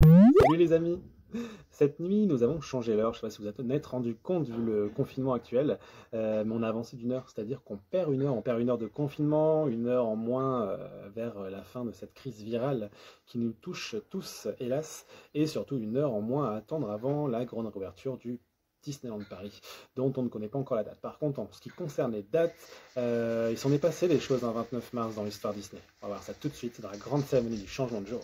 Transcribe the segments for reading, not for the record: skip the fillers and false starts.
Salut les amis! Cette nuit, nous avons changé l'heure. Je ne sais pas si vous en êtes rendu compte vu le confinement actuel, mais on a avancé d'une heure, c'est-à-dire qu'on perd une heure. On perd une heure de confinement, une heure en moins vers la fin de cette crise virale qui nous touche tous, hélas, et surtout une heure en moins à attendre avant la grande réouverture du Disneyland Paris, dont on ne connaît pas encore la date. Par contre, en ce qui concerne les dates, il s'en est passé des choses un 29 mars dans l'histoire Disney. On va voir ça tout de suite dans la grande cérémonie du changement de jour.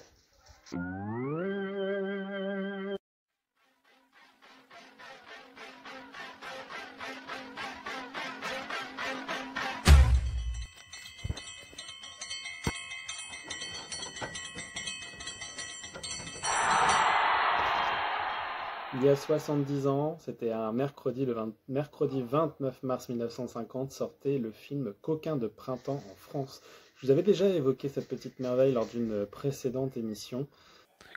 Il y a 70 ans, c'était un mercredi, mercredi 29 mars 1950, sortait le film Coquin de printemps en France. Je vous avais déjà évoqué cette petite merveille lors d'une précédente émission.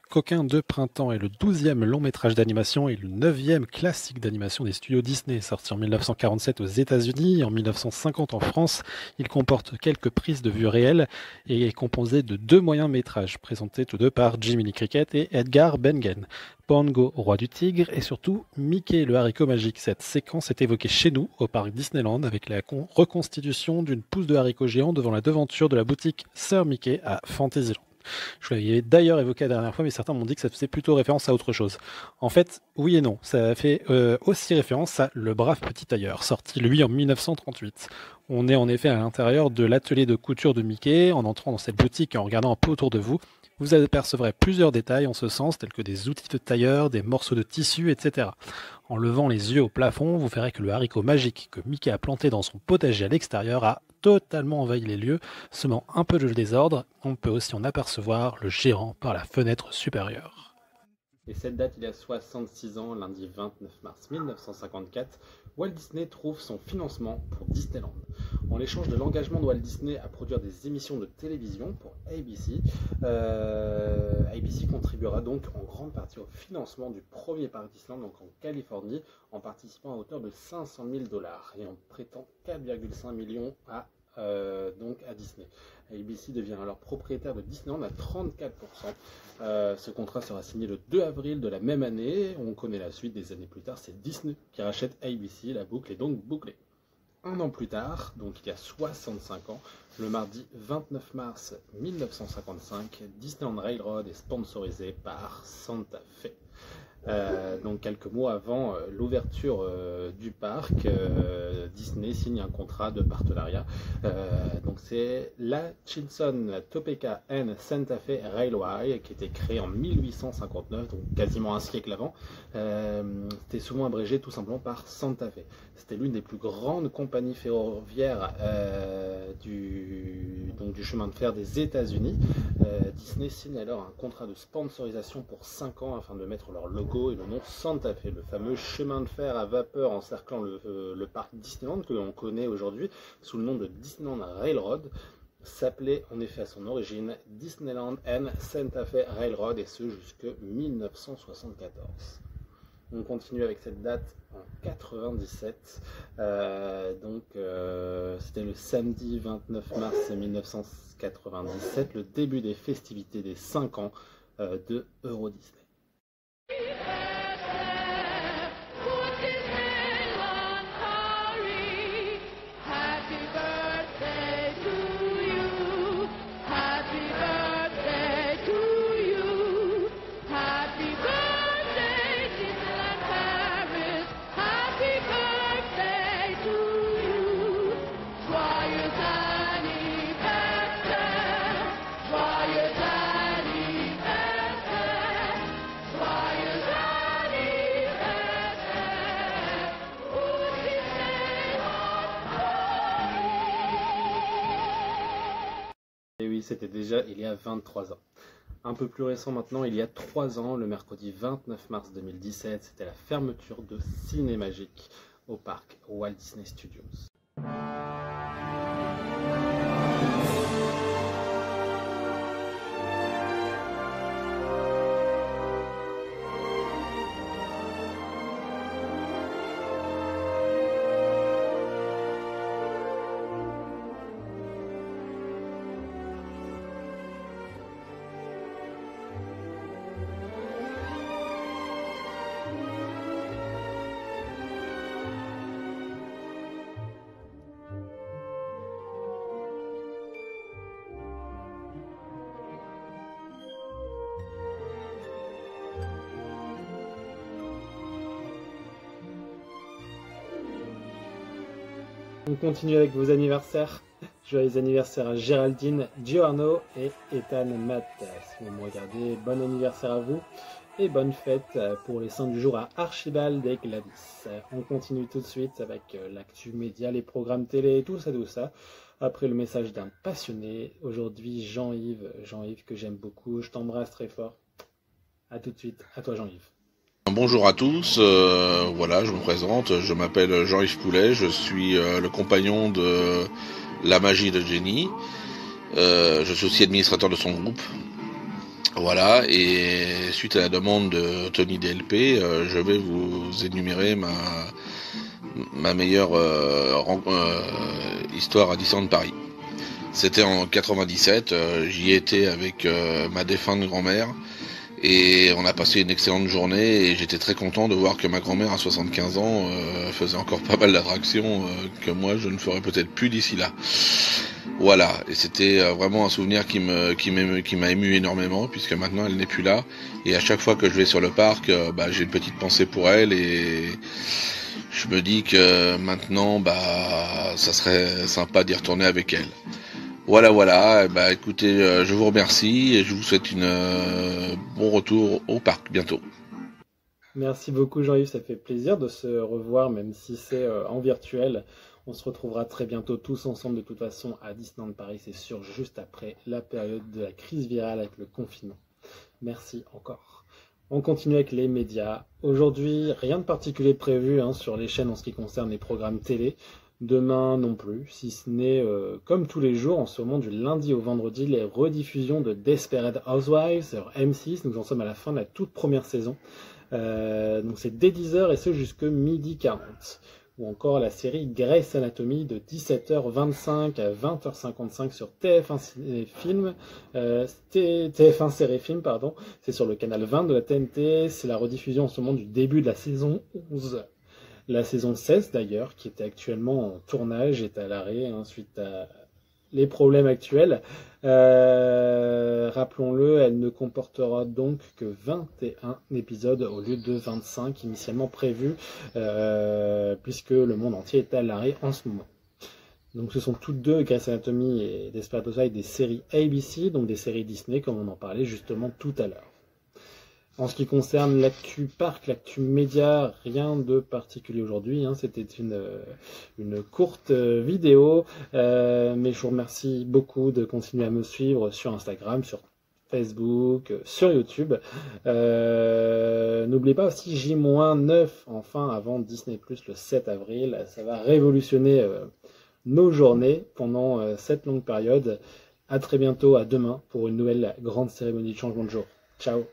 Coquin de printemps est le 12e long métrage d'animation et le 9e classique d'animation des studios Disney, sorti en 1947 aux États-Unis et en 1950 en France. Il comporte quelques prises de vue réelles et est composé de deux moyens métrages, présentés tous deux par Jiminy Cricket et Edgar Bengen. Pongo, roi du tigre, et surtout Mickey le haricot magique. Cette séquence est évoquée chez nous, au parc Disneyland, avec la reconstitution d'une pousse de haricots géants devant la devanture de la boutique Sir Mickey à Fantasyland. Je l'avais d'ailleurs évoqué la dernière fois, mais certains m'ont dit que ça faisait plutôt référence à autre chose. En fait, oui et non. Ça fait aussi référence à Le Brave Petit Tailleur, sorti lui en 1938. On est en effet à l'intérieur de l'atelier de couture de Mickey. En entrant dans cette boutique et en regardant un peu autour de vous, vous apercevrez plusieurs détails en ce sens, tels que des outils de tailleur, des morceaux de tissu, etc. En levant les yeux au plafond, vous verrez que le haricot magique que Mickey a planté dans son potager à l'extérieur a totalement envahi les lieux, semant un peu de désordre. On peut aussi en apercevoir le gérant par la fenêtre supérieure. Et cette date, il y a 66 ans, lundi 29 mars 1954, Walt Disney trouve son financement pour Disneyland. En échange de l'engagement de Walt Disney à produire des émissions de télévision pour ABC, ABC contribuera donc en grande partie au financement du premier parc Disneyland, donc en Californie, en participant à hauteur de 500 000 dollars et en prêtant 4,5 millions donc à Disney. ABC devient alors propriétaire de Disneyland à 34%. Ce contrat sera signé le 2 avril de la même année. On connaît la suite des années plus tard. C'est Disney qui rachète ABC. La boucle est donc bouclée. Un an plus tard, donc il y a 65 ans, le mardi 29 mars 1955, Disneyland Railroad est sponsorisé par Santa Fe. Donc quelques mois avant l'ouverture du parc, Disney signe un contrat de partenariat. Donc c'est la Chinson Topeka and Santa Fe Railway qui était créée en 1859, donc quasiment un siècle avant. C'était souvent abrégé tout simplement par Santa Fe. C'était l'une des plus grandes compagnies ferroviaires donc du chemin de fer des États-Unis. Disney signe alors un contrat de sponsorisation pour 5 ans afin de mettre leur logo et le nom Santa Fe, le fameux chemin de fer à vapeur encerclant le parc Disneyland que l'on connaît aujourd'hui sous le nom de Disneyland Railroad, s'appelait en effet à son origine Disneyland and Santa Fe Railroad, et ce jusque 1974. On continue avec cette date en 97. C'était le samedi 29 mars 1997, le début des festivités des 5 ans de Euro Disney. Et oui, c'était déjà il y a 23 ans. Un peu plus récent maintenant, il y a 3 ans, le mercredi 29 mars 2017, c'était la fermeture de Cinémagique au parc Walt Disney Studios. On continue avec vos anniversaires. Joyeux anniversaire à Géraldine, Giorno et Ethan Matt. Si vous me regardez, bon anniversaire à vous et bonne fête pour les saints du jour à Archibald et Gladys. On continue tout de suite avec l'actu média, les programmes télé, tout ça. Après le message d'un passionné, aujourd'hui Jean-Yves que j'aime beaucoup, je t'embrasse très fort. A tout de suite, à toi Jean-Yves. Bonjour à tous, voilà, je me présente, je m'appelle Jean-Yves Poulet, je suis le compagnon de La Magie de Jenny, je suis aussi administrateur de son groupe, voilà, et suite à la demande de Tony DLP, je vais vous énumérer ma meilleure histoire à Disneyland Paris. C'était en 97, j'y étais avec ma défunte grand-mère, et on a passé une excellente journée et j'étais très content de voir que ma grand-mère à 75 ans faisait encore pas mal d'attractions que moi je ne ferais peut-être plus d'ici là. Voilà, et c'était vraiment un souvenir qui m'a ému énormément puisque maintenant elle n'est plus là et à chaque fois que je vais sur le parc, j'ai une petite pensée pour elle et je me dis que maintenant ça serait sympa d'y retourner avec elle. Voilà, écoutez, je vous remercie et je vous souhaite bon retour au parc bientôt. Merci beaucoup Jean-Yves, ça fait plaisir de se revoir même si c'est en virtuel. On se retrouvera très bientôt tous ensemble de toute façon à Disneyland Paris, c'est sûr, juste après la période de la crise virale avec le confinement. Merci encore. On continue avec les médias. Aujourd'hui, rien de particulier prévu sur les chaînes en ce qui concerne les programmes télé. Demain non plus, si ce n'est comme tous les jours, en ce moment du lundi au vendredi, les rediffusions de Desperate Housewives sur M6. Nous en sommes à la fin de la toute première saison. Donc c'est dès 10h et ce jusque 12h40. Ou encore la série Grey's Anatomy de 17h25 à 20h55 sur TF1 Film, TF1 Série Film, pardon. C'est sur le canal 20 de la TNT. C'est la rediffusion en ce moment du début de la saison 11. La saison 16 d'ailleurs, qui était actuellement en tournage, est à l'arrêt suite à les problèmes actuels. Rappelons-le, elle ne comportera donc que 21 épisodes au lieu de 25 initialement prévus, puisque le monde entier est à l'arrêt en ce moment. Donc ce sont toutes deux, Grey's Anatomy et Desperate Housewives, des séries ABC, donc des séries Disney, comme on en parlait justement tout à l'heure. En ce qui concerne l'actu parc, l'actu média, rien de particulier aujourd'hui. C'était une courte vidéo, mais je vous remercie beaucoup de continuer à me suivre sur Instagram, sur Facebook, sur YouTube. N'oubliez pas aussi J-9, enfin, avant Disney+, le 7 avril. Ça va révolutionner nos journées pendant cette longue période. À très bientôt, à demain, pour une nouvelle grande cérémonie de changement de jour. Ciao.